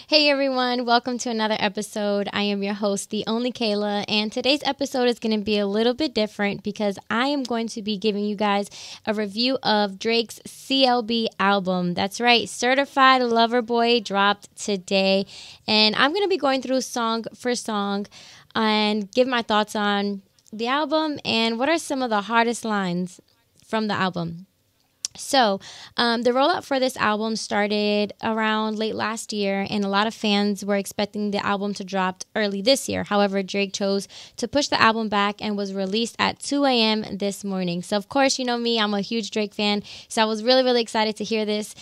Hey everyone, welcome to another episode. I am your host, the only Kayla, and today's episode is going to be a little bit different because I am going to be giving you guys a review of Drake's CLB album. That's right, Certified Lover Boy dropped today, and I'm going to be going through song for song and give my thoughts on the album and what are some of the hardest lines from the album. So, the rollout for this album started around late last year, and a lot of fans were expecting the album to drop early this year. However, Drake chose to push the album back and was released at 2 a.m. this morning. So, of course, you know me, I'm a huge Drake fan, so I was really excited to hear this.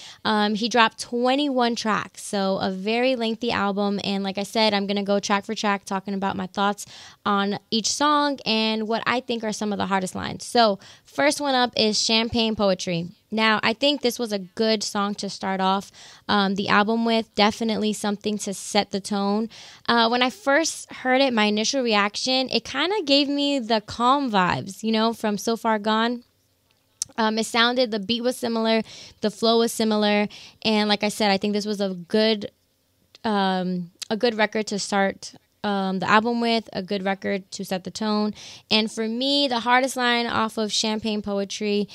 He dropped 21 tracks, so a very lengthy album, and like I said, I'm going to go track for track talking about my thoughts on each song and what I think are some of the hardest lines. So, first one up is Champagne Poetry. Now, I think this was a good song to start off the album with. Definitely something to set the tone. When I first heard it, my initial reaction, it kind of gave me the calm vibes, from So Far Gone. The beat was similar, the flow was similar, and like I said, I think this was a good record to start the album with, a good record to set the tone. And for me, the hardest line off of Champagne Poetry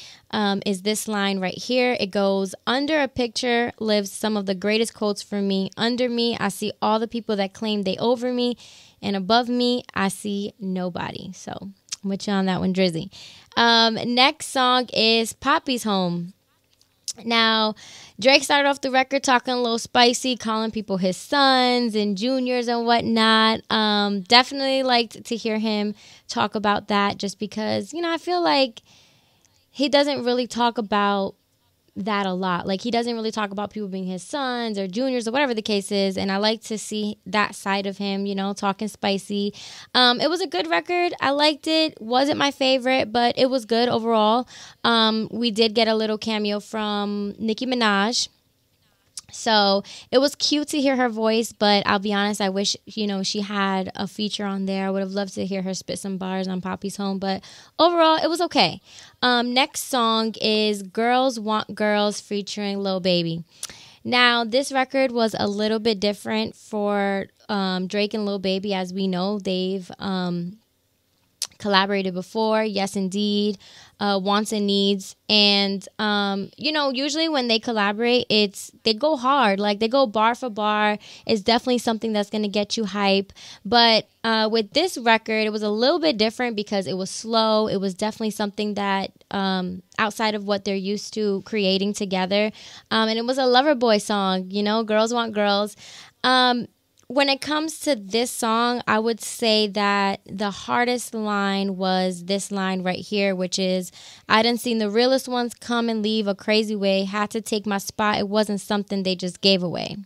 is this line right here. It goes, "Under a picture lives some of the greatest quotes for me. Under me, I see all the people that claim they over me. And above me, I see nobody." So I'm with you on that one, Drizzy. Next song is Poppy's Home. Now, Drake started off the record talking a little spicy, calling people his sons and juniors and whatnot. Definitely liked to hear him talk about that just because, I feel like he doesn't really talk about that a lot. Like, he doesn't really talk about people being his sons or juniors or whatever the case is, and I like to see that side of him, talking spicy. It was a good record. I liked it. Wasn't my favorite, but it was good overall. We did get a little cameo from Nicki Minaj. So it was cute to hear her voice, but I'll be honest, I wish, she had a feature on there. I would have loved to hear her spit some bars on Poppy's Home, but overall, it was okay. Next song is Girls Want Girls featuring Lil Baby. Now, this record was a little bit different for Drake and Lil Baby. As we know, they've collaborated before. Yes, indeed. Wants and Needs. And, usually when they collaborate, they go hard. Like, they go bar for bar. It's definitely something that's going to get you hype. But with this record, it was a little bit different because it was slow. It was definitely something that outside of what they're used to creating together. And it was a lover boy song, Girls Want Girls. When it comes to this song, I would say that the hardest line was this line right here, which is, "I done seen the realest ones come and leave a crazy way. Had to take my spot. It wasn't something they just gave away."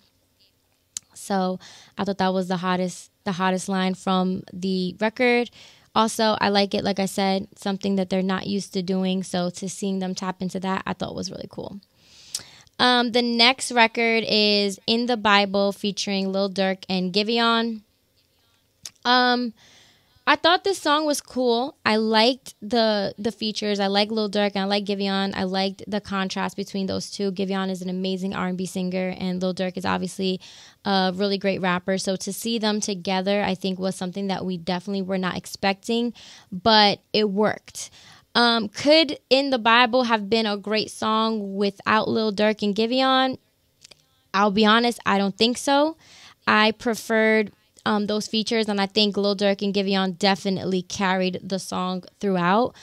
So I thought that was the hottest line from the record. Also, I like it, like I said, something that they're not used to doing. So to seeing them tap into that, I thought was really cool. The next record is In the Bible featuring Lil Durk and Giveon. I thought this song was cool. I liked the features. I like Lil Durk and I like Giveon. I liked the contrast between those two. Giveon is an amazing R&B singer and Lil Durk is obviously a really great rapper. So to see them together, I think was something that we definitely were not expecting, but it worked. Could In the Bible have been a great song without Lil Durk and Giveon? I'll be honest, I don't think so. I preferred those features, and I think Lil Durk and Giveon definitely carried the song throughout.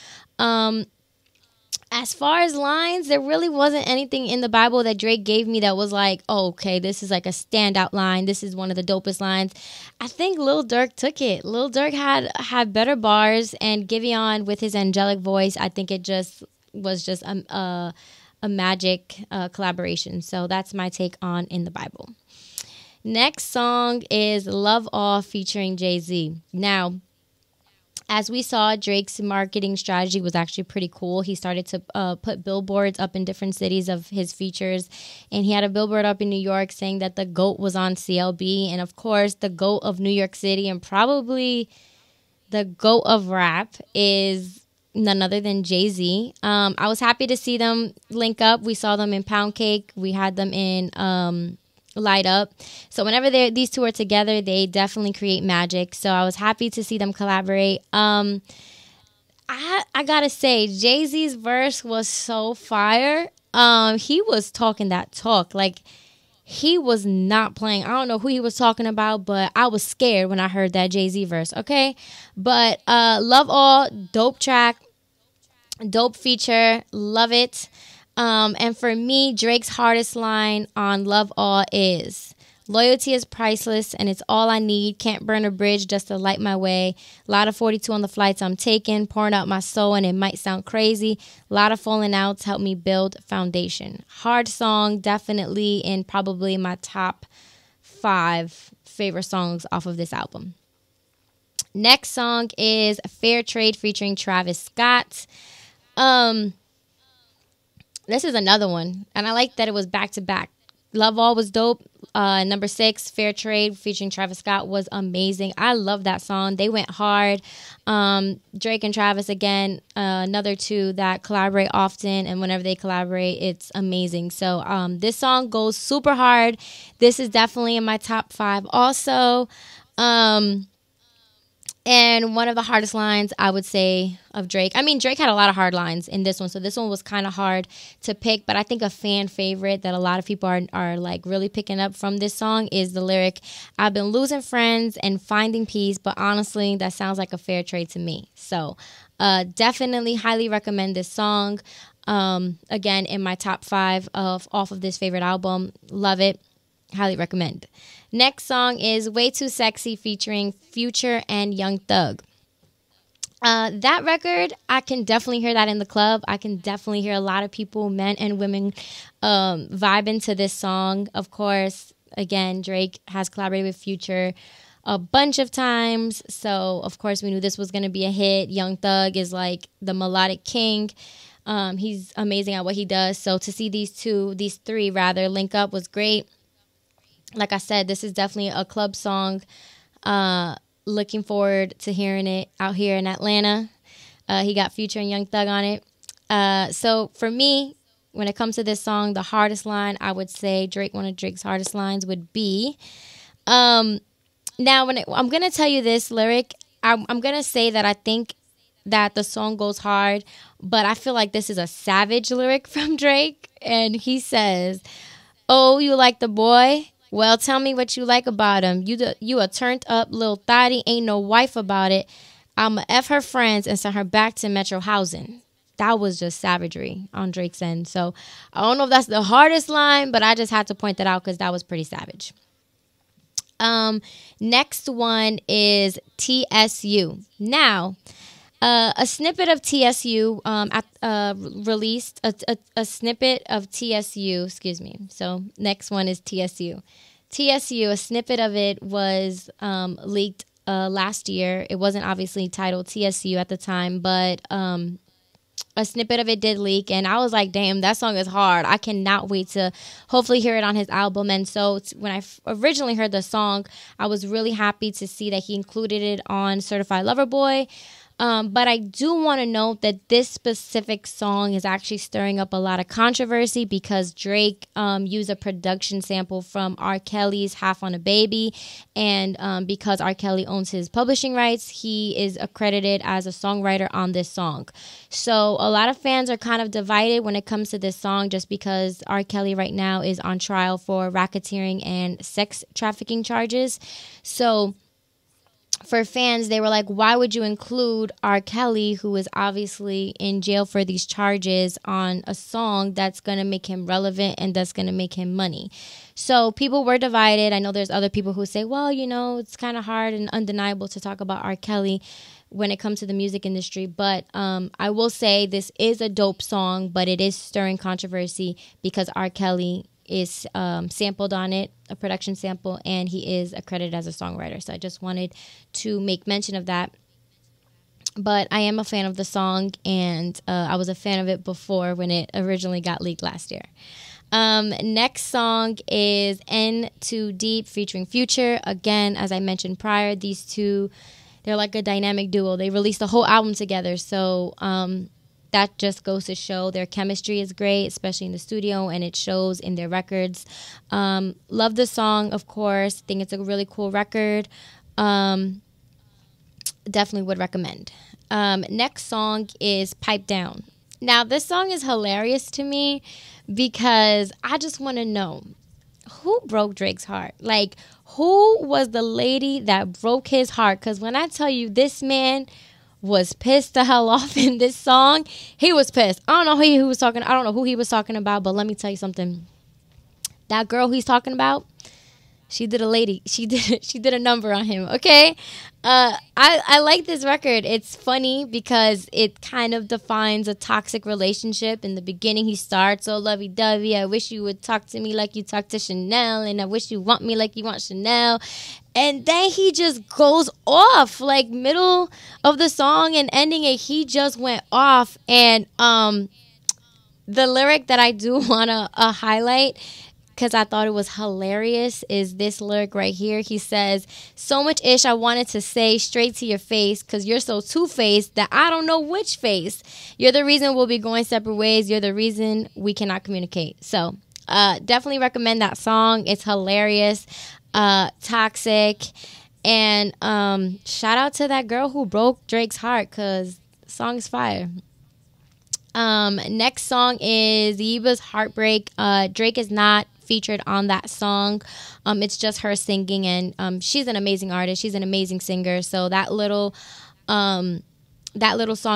As far as lines, there really wasn't anything in the Bible that Drake gave me that was like, oh, okay, this is like a standout line. This is one of the dopest lines. I think Lil Durk took it. Lil Durk had better bars, and Giveon with his angelic voice, I think it just was just a magic collaboration. So that's my take on In the Bible. Next song is Love All featuring Jay-Z. Now, as we saw, Drake's marketing strategy was actually pretty cool. He started to put billboards up in different cities of his features. And he had a billboard up in New York saying that the GOAT was on CLB. And of course, the GOAT of New York City and probably the GOAT of rap is none other than Jay-Z. I was happy to see them link up. We saw them in Pound Cake. We had them in light up. So whenever these two are together, they definitely create magic. So I was happy to see them collaborate. I gotta say, Jay-Z's verse was so fire. He was talking that talk. Like, he was not playing. I don't know who he was talking about, but I was scared when I heard that Jay-Z verse, okay? But Love All, dope track, dope feature, love it. And for me, Drake's hardest line on Love All is, loyalty is priceless and it's all I need. Can't burn a bridge just to light my way. A lot of 42 on the flights I'm taking, pouring out my soul, and it might sound crazy. A lot of falling outs help me build foundation. Hard song, definitely in probably my top 5 favorite songs off of this album. Next song is Fair Trade featuring Travis Scott. This is another one, and I like that it was back to back. Love All was dope. Number 6, Fair Trade featuring Travis Scott was amazing. I love that song. They went hard. Drake and Travis, again, another two that collaborate often, and whenever they collaborate, it's amazing. So this song goes super hard. This is definitely in my top 5 also. And one of the hardest lines, I would say, of Drake. I mean, Drake had a lot of hard lines in this one, so this one was kind of hard to pick. But I think a fan favorite that a lot of people are like really picking up from this song is the lyric, I've been losing friends and finding peace, but honestly, that sounds like a fair trade to me. So definitely highly recommend this song. Again, in my top 5 off of this favorite album. Love it. Highly recommend. Next song is Way Too Sexy featuring Future and Young Thug. That record, I can definitely hear that in the club. I can definitely hear a lot of people, men and women, vibing to this song. Of course, again, Drake has collaborated with Future a bunch of times. So, of course, we knew this was going to be a hit. Young Thug is like the melodic king. He's amazing at what he does. So to see these three link up was great. Like I said, this is definitely a club song. Looking forward to hearing it out here in Atlanta. He got Future and Young Thug on it. So for me, when it comes to this song, the hardest line, I would say one of Drake's hardest lines would be, now I'm going to tell you this lyric. I'm going to say that I think that the song goes hard, but I feel like this is a savage lyric from Drake. And he says, oh, you like the boy? Well, tell me what you like about him. You a turned up little thotty, ain't no wife about it. I'ma F her friends and send her back to Metro housing. That was just savagery on Drake's end. So I don't know if that's the hardest line, but I just had to point that out because that was pretty savage. Next one is TSU. Now, a snippet of TSU released a snippet of TSU. Excuse me. So next one is TSU. TSU. A snippet of it was leaked last year. It wasn't obviously titled TSU at the time, but a snippet of it did leak, and I was like, damn, that song is hard. I cannot wait to hopefully hear it on his album. And so when I originally heard the song, I was really happy to see that he included it on Certified Lover Boy. But I do want to note that this specific song is actually stirring up a lot of controversy because Drake used a production sample from R. Kelly's Half on a Baby. And because R. Kelly owns his publishing rights, he is accredited as a songwriter on this song. So a lot of fans are kind of divided when it comes to this song just because R. Kelly right now is on trial for racketeering and sex trafficking charges. So for fans, they were like, why would you include R. Kelly, who is obviously in jail for these charges, on a song that's going to make him relevant and that's going to make him money? So people were divided. I know there's other people who say, well, it's kind of hard and undeniable to talk about R. Kelly when it comes to the music industry. But I will say this is a dope song, but it is stirring controversy because R. Kelly is sampled on it, a production sample, and he is accredited as a songwriter. So I just wanted to make mention of that. But I am a fan of the song, and I was a fan of it before when it originally got leaked last year. Next song is N Too Deep featuring Future. Again, as I mentioned prior, these two, they're like a dynamic duo. They released the whole album together. So that just goes to show their chemistry is great, especially in the studio, and it shows in their records. Love the song, of course. Think it's a really cool record. Definitely would recommend. Next song is Pipe Down. Now, this song is hilarious to me because I just want to know who broke Drake's heart. Like, who was the lady that broke his heart? Because when I tell you this man was pissed the hell off in this song, he was pissed. I don't know who he was talking. I don't know who he was talking about, but let me tell you something. That girl he's talking about, she did a number on him, okay? I like this record. It's funny because it kind of defines a toxic relationship. In the beginning, he starts, "Oh, lovey-dovey, I wish you would talk to me like you talk to Chanel, and I wish you want me like you want Chanel." And then he just goes off, like middle of the song and ending it, he just went off. And the lyric that I do want to highlight, because I thought it was hilarious, is this lyric right here. He says, "So much ish I wanted to say straight to your face, because you're so two-faced that I don't know which face. You're the reason we'll be going separate ways. You're the reason we cannot communicate." So definitely recommend that song. It's hilarious, toxic, and shout out to that girl who broke Drake's heart, because the song is fire. Next song is Evas Heartbreak. Drake is not featured on that song. It's just her singing, and she's an amazing artist. She's an amazing singer. So that little song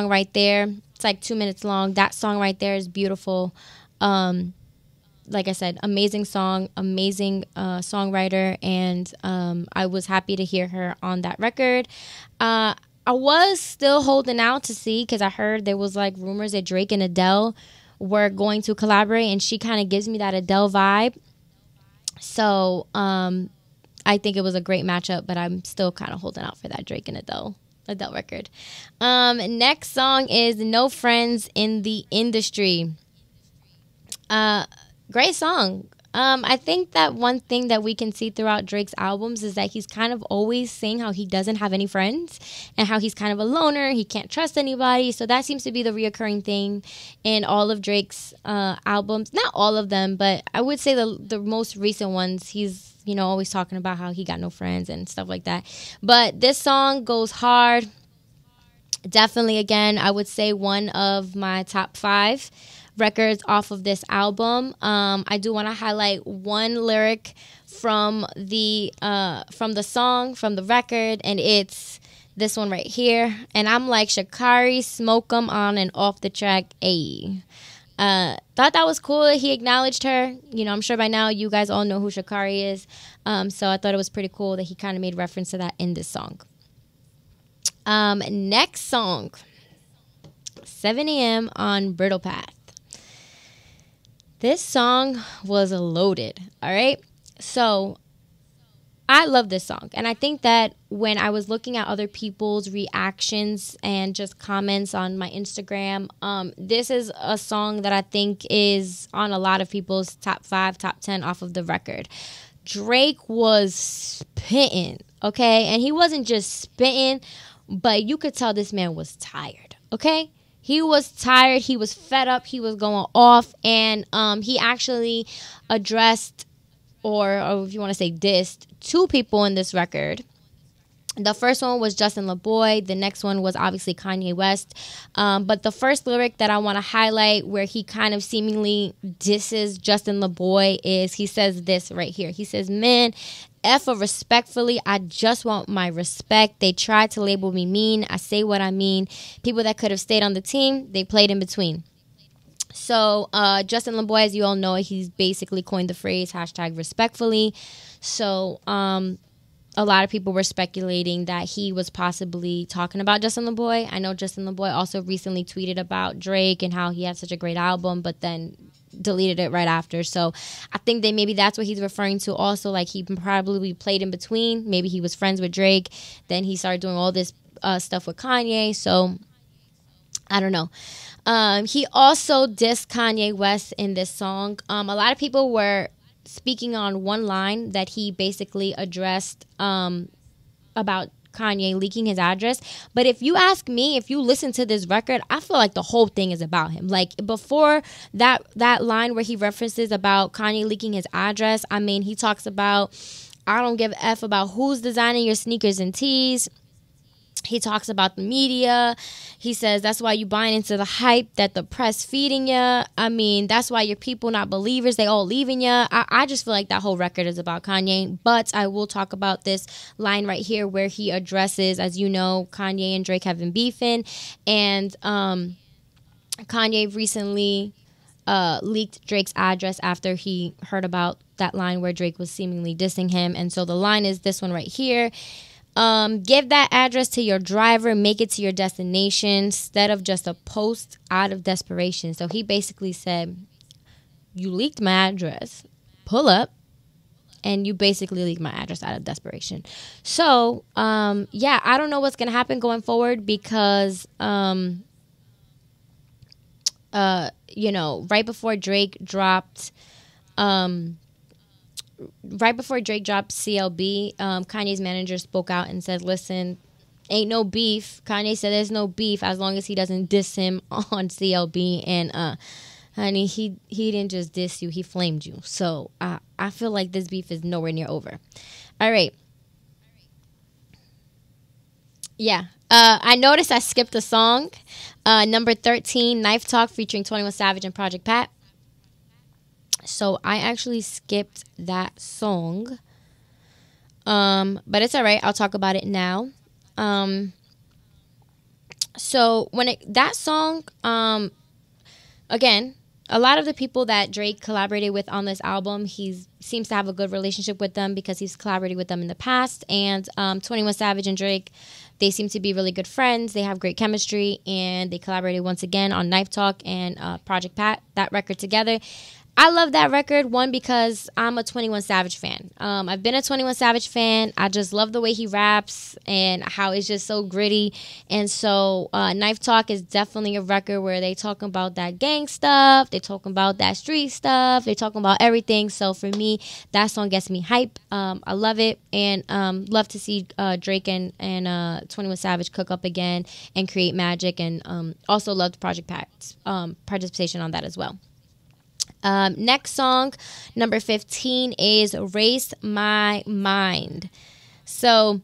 right there, it's like 2 minutes long. That song right there is beautiful. Like I said, amazing song, amazing songwriter, and I was happy to hear her on that record. I was still holding out to see, because I heard there was like rumors that Drake and Adele were going to collaborate, and she kind of gives me that Adele vibe. So I think it was a great matchup, but I'm still kind of holding out for that Drake and Adele record. Next song is No Friends in the Industry. Great song. I think that one thing that we can see throughout Drake's albums is that he's kind of always saying how he doesn't have any friends and how he's kind of a loner. He can't trust anybody. So that seems to be the reoccurring thing in all of Drake's albums. Not all of them, but I would say the most recent ones, he's, always talking about how he got no friends and stuff like that. But this song goes hard. Definitely, again, I would say one of my top 5 records off of this album. I do want to highlight one lyric from the song, from the record, and it's this one right here. And I'm like, Sha'Carri, smoke 'em on and off the track, ayy. Thought that was cool that he acknowledged her. I'm sure by now you guys all know who Sha'Carri is. So I thought it was pretty cool that he kind of made reference to that in this song. Next song, 7 a.m. on Brittle Path. This song was loaded, all right? So I love this song. And I think that when I was looking at other people's reactions and just comments on my Instagram, this is a song that I think is on a lot of people's top 5, top 10 off of the record. Drake was spitting, okay? And he wasn't just spitting, but you could tell this man was tired, okay? He was tired. He was fed up. He was going off. And he actually addressed, or if you want to say dissed, 2 people in this record. The first one was Justin LaBoy. The next one was obviously Kanye West. But the first lyric that I want to highlight where he kind of seemingly disses Justin LaBoy is, he says this right here. He says, "Man, F respectfully, I just want my respect. They tried to label me mean. I say what I mean. People that could have stayed on the team, they played in between." So Justin LaBoy, as you all know, he's basically coined the phrase #respectfully. So a lot of people were speculating that he was possibly talking about Justin LaBoy. I know Justin LaBoy also recently tweeted about Drake and how he had such a great album, but then deleted it right after. So I think that maybe that's what he's referring to also, like he probably played in between. Maybe he was friends with Drake, then he started doing all this stuff with Kanye. So I don't know. He also dissed Kanye West in this song. A lot of people were speaking on one line that he basically addressed about Kanye leaking his address. But if you ask me, if you listen to this record, I feel like the whole thing is about him. Like before that line where he references about Kanye leaking his address, I mean, he talks about, I don't give a F about who's designing your sneakers and tees. He talks about the media. He says that's why you buying into the hype that the press feeding you. I mean, that's why your people not believers. They all leaving you. I just feel like that whole record is about Kanye. But I will talk about this line right here where he addresses, as you know, Kanye and Drake have been beefing. And Kanye recently leaked Drake's address after he heard about that line where Drake was seemingly dissing him. And so the line is this one right here. Give that address to your driver, make it to your destination instead of just a post out of desperation. So he basically said, you leaked my address, pull up, and you basically leaked my address out of desperation. So, yeah, I don't know what's going to happen going forward because, you know, right before Drake dropped CLB, Kanye's manager spoke out and said, listen, ain't no beef. Kanye said there's no beef as long as he doesn't diss him on CLB. And, honey, he didn't just diss you, he flamed you. So I feel like this beef is nowhere near over. All right. Yeah. I noticed I skipped a song. Number 13, Knife Talk featuring 21 Savage and Project Pat. So I actually skipped that song. But it's all right. I'll talk about it now. So that song, again, a lot of the people that Drake collaborated with on this album, he seems to have a good relationship with them because he's collaborated with them in the past. And 21 Savage and Drake, they seem to be really good friends. They have great chemistry, and they collaborated once again on Knife Talk and Project Pat, that record together. I love that record, one, because I'm a 21 Savage fan. I've been a 21 Savage fan. I just love the way he raps and how it's just so gritty. And so Knife Talk is definitely a record where they talking about that gang stuff. They talking about that street stuff. They talking about everything. So for me, that song gets me hype. I love it, and love to see Drake and 21 Savage cook up again and create magic. And also loved Project Pat's participation on that as well. Next song, number 15, is Race My Mind. So,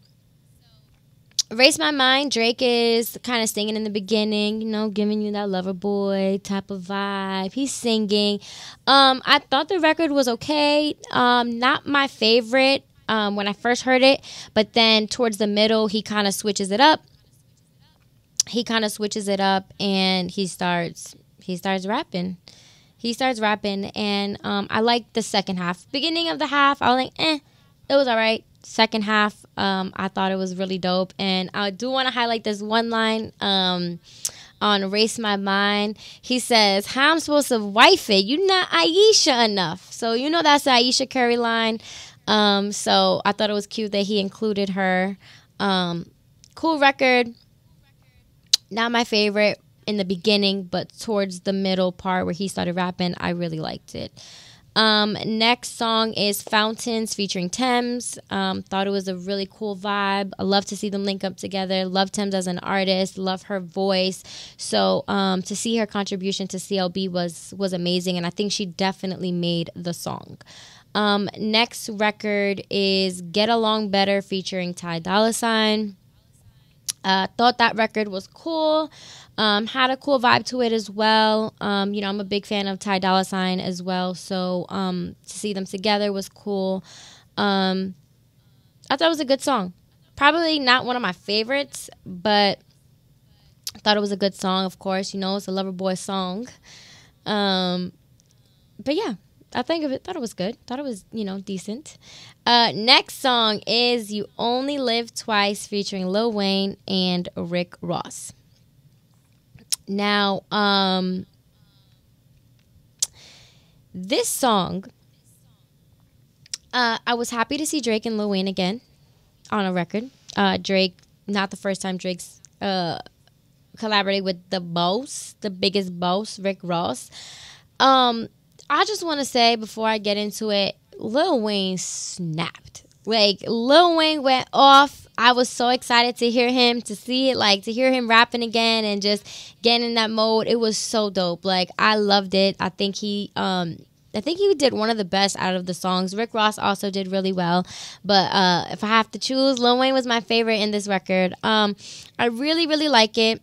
Race My Mind, Drake is kind of singing in the beginning, you know, giving you that lover boy type of vibe. He's singing. I thought the record was okay. Not my favorite when I first heard it, but then towards the middle, he kind of switches it up. And he starts rapping. And I like the second half. Beginning of the half, I was like, it was all right. Second half, I thought it was really dope. And I do want to highlight this one line on Race My Mind. He says, how I'm supposed to wife it? You're not Aisha enough. So, you know, that's the Aisha Curry line. So I thought it was cute that he included her. Cool record. Not my favorite in the beginning, but towards the middle part where he started rapping, I really liked it. Next song is Fountains featuring Thames. Thought it was a really cool vibe. I love to see them link up together. Love Thames as an artist. Love her voice. So to see her contribution to CLB was amazing, and I think she definitely made the song. Next record is Get Along Better featuring Ty Dolla $ign. Thought that record was cool. Had a cool vibe to it as well. You know, I'm a big fan of Ty Dolla $ign as well. So to see them together was cool. I thought it was a good song. Probably not one of my favorites, but I thought it was a good song, of course. You know, it's a lover boy song. But yeah, thought it was good. Thought it was, you know, decent. Next song is You Only Live Twice featuring Lil Wayne and Rick Ross. Now, this song, I was happy to see Drake and Lil Wayne again on a record. Drake, not the first time Drake's collaborated with the biggest boss, Rick Ross. I just want to say before I get into it, Lil Wayne snapped. Like, Lil Wayne went off. I was so excited to hear him, to see it, like to hear him rapping again and just getting in that mode. It was so dope. Like I loved it. I think he did one of the best out of the songs. Rick Ross also did really well. But if I have to choose, Lil Wayne was my favorite in this record. I really, really like it.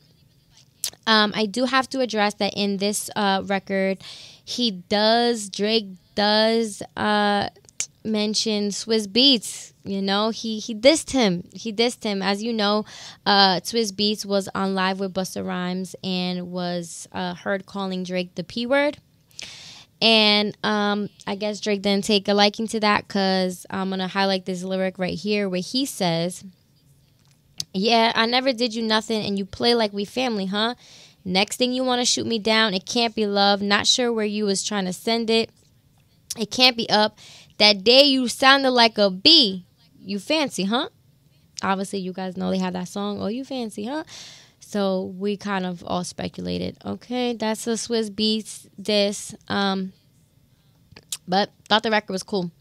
I do have to address that in this record, Drake does mention Swizz Beatz. You know, he dissed him. He dissed him. As you know, Swizz Beatz was on Live with Busta Rhymes and was heard calling Drake the P word. And I guess Drake didn't take a liking to that, because I'm going to highlight this lyric right here where he says, "Yeah, I never did you nothing and you play like we family, huh? Next thing you want to shoot me down, it can't be love. Not sure where you was trying to send it. It can't be up. That day you sounded like a bee. You fancy, huh?" Obviously, you guys know they have that song, "Oh, you fancy, huh?" So we kind of all speculated, okay, that's a Swizz Beatz diss. But thought the record was cool.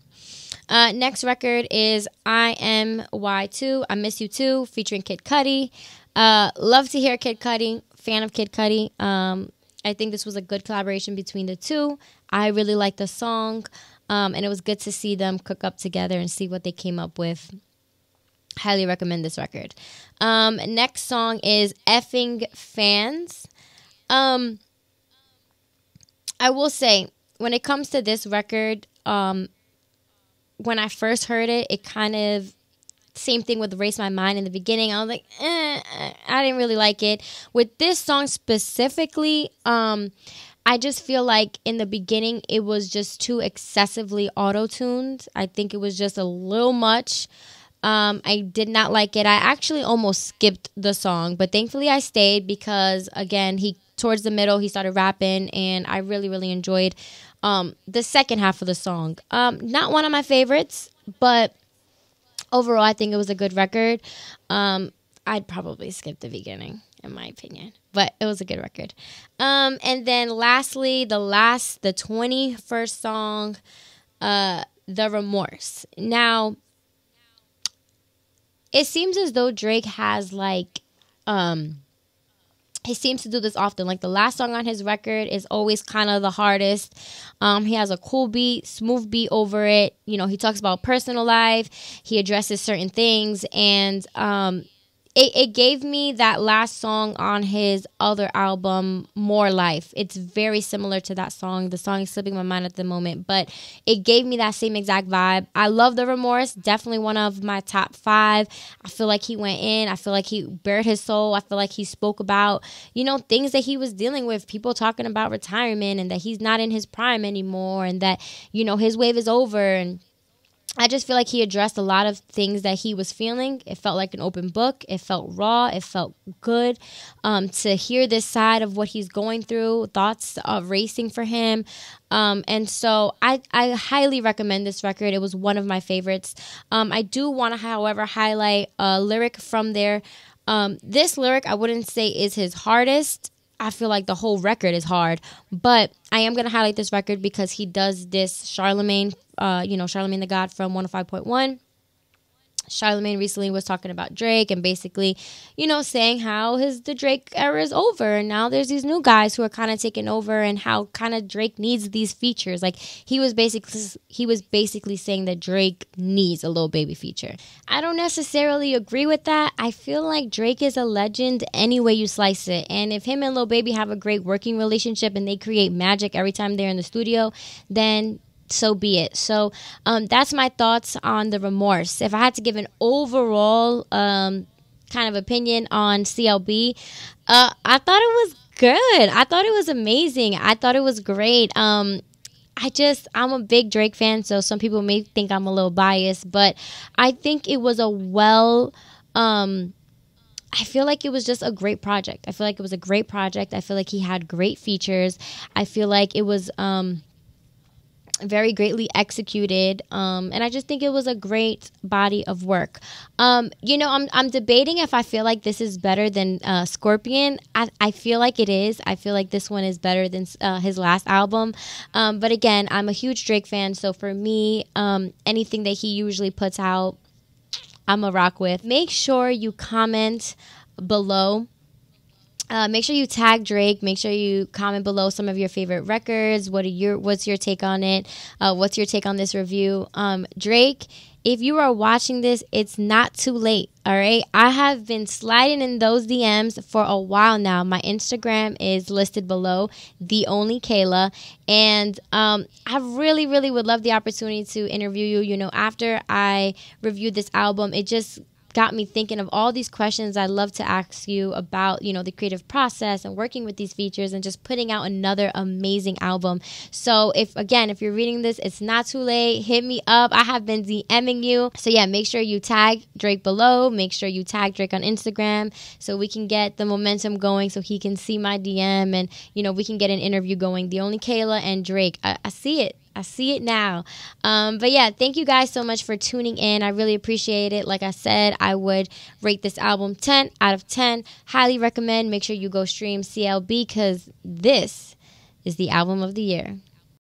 Next record is IMY2, I Miss You Too, featuring Kid Cudi. Love to hear Kid Cudi. Fan of Kid Cudi. I think this was a good collaboration between the two. I really liked the song. And it was good to see them cook up together and see what they came up with. Highly recommend this record. Next song is Effing Fans. I will say, when it comes to this record, when I first heard it, it kind of, same thing with Erase My Mind in the beginning. I was like, I didn't really like it. With this song specifically, I just feel like in the beginning, it was just too excessively auto-tuned. I think it was just a little much. I did not like it. I actually almost skipped the song, but thankfully I stayed because, again, towards the middle, he started rapping, and I really, really enjoyed the second half of the song. Not one of my favorites, but overall, I think it was a good record. I'd probably skip the beginning, in my opinion, but it was a good record. And then lastly, the 21st song, The Remorse. Now, it seems as though Drake has he seems to do this often. Like the last song on his record is always kind of the hardest. He has a cool beat, smooth beat over it. You know, he talks about personal life. He addresses certain things, and it gave me that last song on his other album, More Life. It's very similar to that song. The song is slipping my mind at the moment, but it gave me that same exact vibe. I love The Remorse. Definitely one of my top 5. I feel like he went in. I feel like he bared his soul. I feel like he spoke about, things that he was dealing with. People talking about retirement and that he's not in his prime anymore, and that, his wave is over. And I just feel like he addressed a lot of things that he was feeling. It felt like an open book. It felt raw. It felt good to hear this side of what he's going through, thoughts of racing for him. And so I highly recommend this record. It was one of my favorites. I do want to, however, highlight a lyric from there. This lyric I wouldn't say is his hardest. I feel like the whole record is hard, but I am going to highlight this record because he does this Charlamagne, Charlamagne the God from 105.1. Charlamagne recently was talking about Drake and basically, saying how the Drake era is over, and now there's these new guys who are kind of taking over, and how kind of Drake needs these features. Like he was basically saying that Drake needs a Lil Baby feature. I don't necessarily agree with that. I feel like Drake is a legend any way you slice it, and if him and Lil Baby have a great working relationship and they create magic every time they're in the studio, then so be it. So that's my thoughts on The Remorse. If I had to give an overall kind of opinion on CLB, I thought it was good. I thought it was amazing. I thought it was great. I'm a big Drake fan, so some people may think I'm a little biased, but I think it was I feel like it was just a great project. I feel like he had great features. I feel like it was very greatly executed, and I just think it was a great body of work. I'm debating if I feel like this is better than Scorpion. I feel like it is. I feel like this one is better than his last album, but again, I'm a huge Drake fan, so for me, anything that he usually puts out, I'm a rock with. Make sure you comment below. Make sure you tag Drake. Make sure you comment below some of your favorite records. What's your take on it? What's your take on this review? Drake, if you are watching this, it's not too late. All right. I have been sliding in those DMs for a while now. My Instagram is listed below, the only Kayla. And I really, really would love the opportunity to interview you. You know, after I reviewed this album, it just got me thinking of all these questions I'd love to ask you about, you know, the creative process and working with these features and just putting out another amazing album. So if you're reading this, it's not too late. Hit me up. I have been DMing you. So yeah, make sure you tag Drake below. Make sure you tag Drake on Instagram so we can get the momentum going so he can see my DM and, you know, we can get an interview going. The only Kayla and Drake. I see it. I see it now. But yeah, thank you guys so much for tuning in. I really appreciate it. Like I said, I would rate this album 10 out of 10. Highly recommend. Make sure you go stream CLB because this is the album of the year.